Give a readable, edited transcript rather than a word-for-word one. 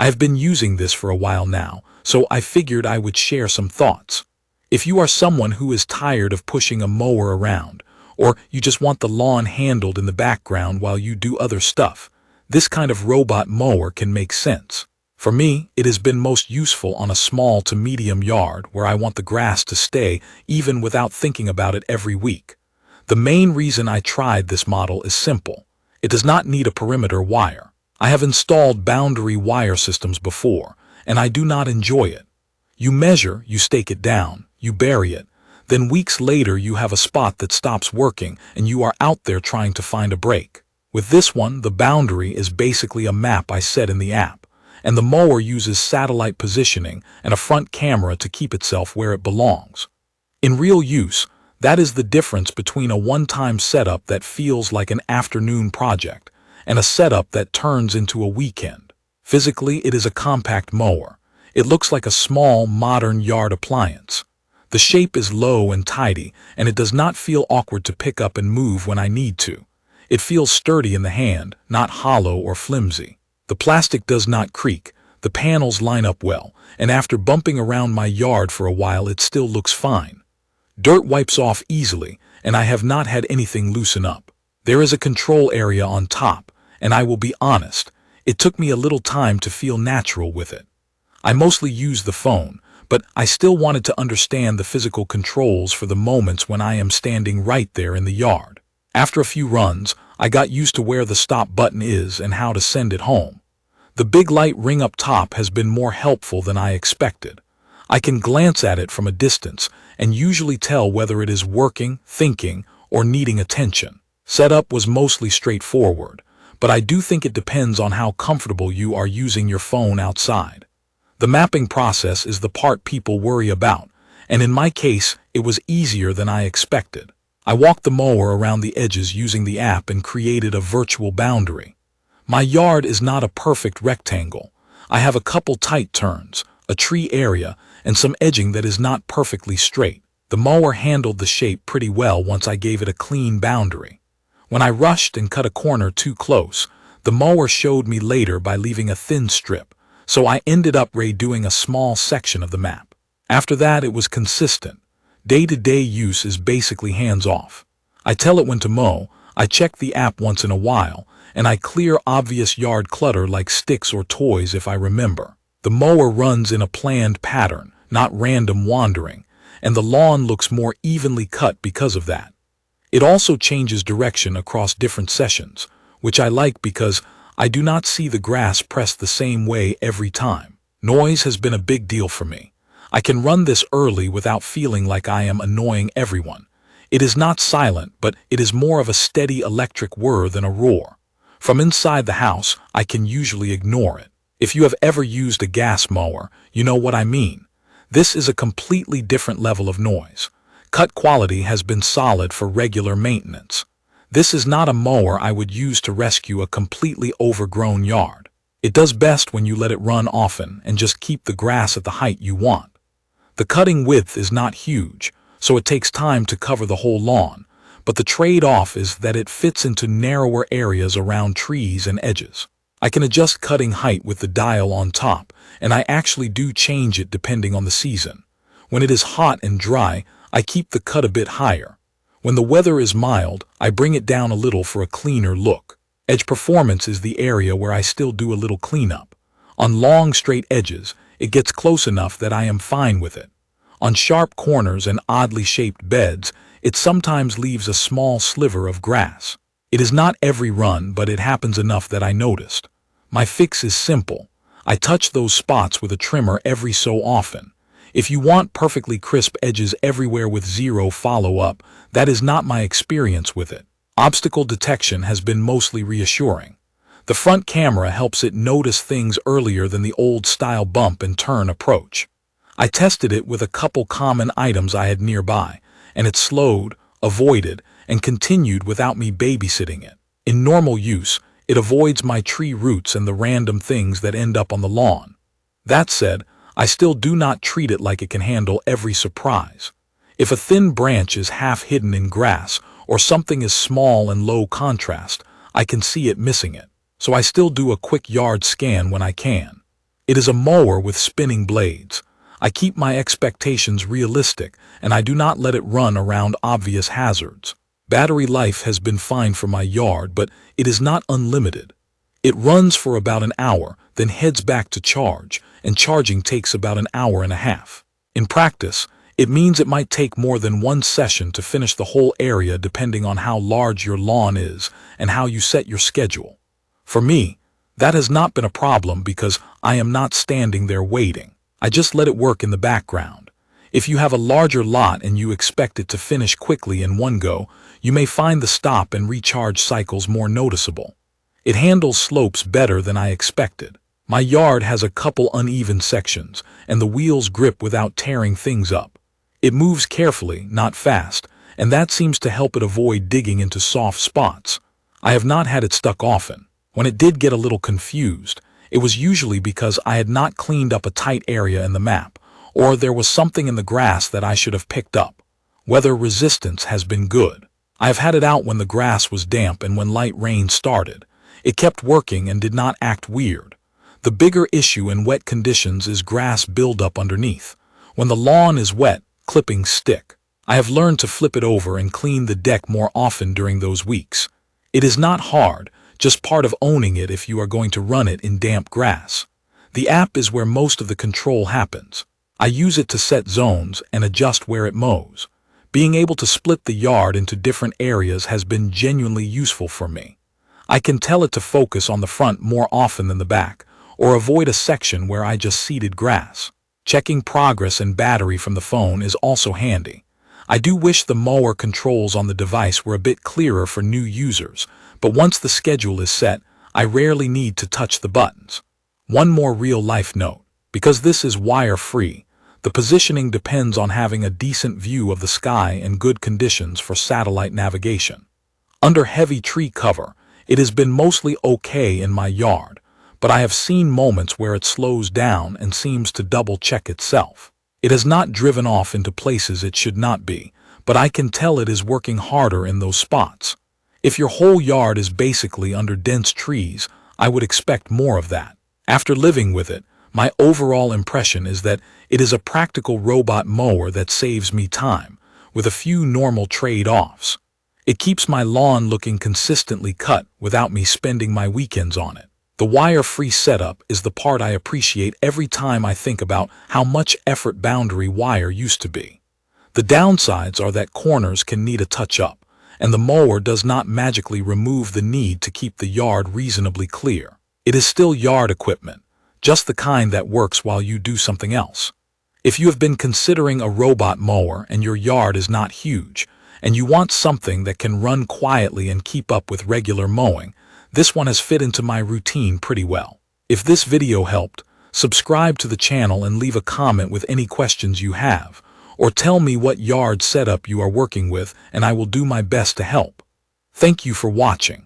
I have been using this for a while now, so I figured I would share some thoughts. If you are someone who is tired of pushing a mower around, or you just want the lawn handled in the background while you do other stuff, this kind of robot mower can make sense. For me, it has been most useful on a small to medium yard where I want the grass to stay even without thinking about it every week. The main reason I tried this model is simple. It does not need a perimeter wire. I have installed boundary wire systems before, and I do not enjoy it. You measure, you stake it down, you bury it. Then weeks later you have a spot that stops working and you are out there trying to find a break. With this one, the boundary is basically a map I set in the app, and the mower uses satellite positioning and a front camera to keep itself where it belongs. In real use, that is the difference between a one-time setup that feels like an afternoon project and a setup that turns into a weekend. Physically, it is a compact mower. It looks like a small, modern yard appliance. The shape is low and tidy, and it does not feel awkward to pick up and move when I need to. It feels sturdy in the hand, not hollow or flimsy. The plastic does not creak, the panels line up well, and after bumping around my yard for a while it still looks fine. Dirt wipes off easily, and I have not had anything loosen up. There is a control area on top, and I will be honest, it took me a little time to feel natural with it. I mostly use the phone, but I still wanted to understand the physical controls for the moments when I am standing right there in the yard. After a few runs, I got used to where the stop button is and how to send it home. The big light ring up top has been more helpful than I expected. I can glance at it from a distance and usually tell whether it is working, thinking, or needing attention. Setup was mostly straightforward, but I do think it depends on how comfortable you are using your phone outside. The mapping process is the part people worry about, and in my case, it was easier than I expected. I walked the mower around the edges using the app and created a virtual boundary. My yard is not a perfect rectangle. I have a couple tight turns, a tree area, and some edging that is not perfectly straight. The mower handled the shape pretty well once I gave it a clean boundary. When I rushed and cut a corner too close, the mower showed me later by leaving a thin strip, so I ended up redoing a small section of the map. After that, it was consistent. Day-to-day use is basically hands-off. I tell it when to mow, I check the app once in a while, and I clear obvious yard clutter like sticks or toys if I remember. The mower runs in a planned pattern, not random wandering, and the lawn looks more evenly cut because of that. It also changes direction across different sessions, which I like because I do not see the grass pressed the same way every time. Noise has been a big deal for me. I can run this early without feeling like I am annoying everyone. It is not silent, but it is more of a steady electric whir than a roar. From inside the house, I can usually ignore it. If you have ever used a gas mower, you know what I mean. This is a completely different level of noise. Cut quality has been solid for regular maintenance. This is not a mower I would use to rescue a completely overgrown yard. It does best when you let it run often and just keep the grass at the height you want. The cutting width is not huge, so it takes time to cover the whole lawn, but the trade-off is that it fits into narrower areas around trees and edges. I can adjust cutting height with the dial on top, and I actually do change it depending on the season. When it is hot and dry, I keep the cut a bit higher. When the weather is mild, I bring it down a little for a cleaner look. Edge performance is the area where I still do a little cleanup. On long, straight edges, it gets close enough that I am fine with it. On sharp corners and oddly shaped beds, it sometimes leaves a small sliver of grass. It is not every run, but it happens enough that I noticed. My fix is simple. I touch those spots with a trimmer every so often. If you want perfectly crisp edges everywhere with zero follow-up, that is not my experience with it. Obstacle detection has been mostly reassuring. The front camera helps it notice things earlier than the old-style bump and turn approach. I tested it with a couple common items I had nearby, and it slowed, avoided, and continued without me babysitting it. In normal use, it avoids my tree roots and the random things that end up on the lawn. That said, I still do not treat it like it can handle every surprise. If a thin branch is half hidden in grass or something is small and low contrast, I can see it missing it. So I still do a quick yard scan when I can. It is a mower with spinning blades. I keep my expectations realistic, and I do not let it run around obvious hazards. Battery life has been fine for my yard, but it is not unlimited. It runs for about an hour, then heads back to charge, and charging takes about an hour and a half. In practice, it means it might take more than one session to finish the whole area depending on how large your lawn is and how you set your schedule. For me, that has not been a problem because I am not standing there waiting. I just let it work in the background. If you have a larger lot and you expect it to finish quickly in one go, you may find the stop and recharge cycles more noticeable. It handles slopes better than I expected. My yard has a couple uneven sections, and the wheels grip without tearing things up. It moves carefully, not fast, and that seems to help it avoid digging into soft spots. I have not had it stuck often. When it did get a little confused, it was usually because I had not cleaned up a tight area in the map, or there was something in the grass that I should have picked up. Weather resistance has been good. I have had it out when the grass was damp and when light rain started. It kept working and did not act weird. The bigger issue in wet conditions is grass buildup underneath. When the lawn is wet, clippings stick. I have learned to flip it over and clean the deck more often during those weeks. It is not hard, just part of owning it if you are going to run it in damp grass. The app is where most of the control happens. I use it to set zones and adjust where it mows. Being able to split the yard into different areas has been genuinely useful for me. I can tell it to focus on the front more often than the back, or avoid a section where I just seeded grass. Checking progress and battery from the phone is also handy. I do wish the mower controls on the device were a bit clearer for new users, but once the schedule is set, I rarely need to touch the buttons. One more real-life note. Because this is wire-free, the positioning depends on having a decent view of the sky and good conditions for satellite navigation. Under heavy tree cover, it has been mostly okay in my yard, but I have seen moments where it slows down and seems to double-check itself. It has not driven off into places it should not be, but I can tell it is working harder in those spots. If your whole yard is basically under dense trees, I would expect more of that. After living with it, my overall impression is that it is a practical robot mower that saves me time, with a few normal trade-offs. It keeps my lawn looking consistently cut without me spending my weekends on it. The wire-free setup is the part I appreciate every time I think about how much effort boundary wire used to be. The downsides are that corners can need a touch-up, and the mower does not magically remove the need to keep the yard reasonably clear. It is still yard equipment, just the kind that works while you do something else. If you have been considering a robot mower and your yard is not huge, and you want something that can run quietly and keep up with regular mowing, this one has fit into my routine pretty well. If this video helped, subscribe to the channel and leave a comment with any questions you have, or tell me what yard setup you are working with and I will do my best to help. Thank you for watching.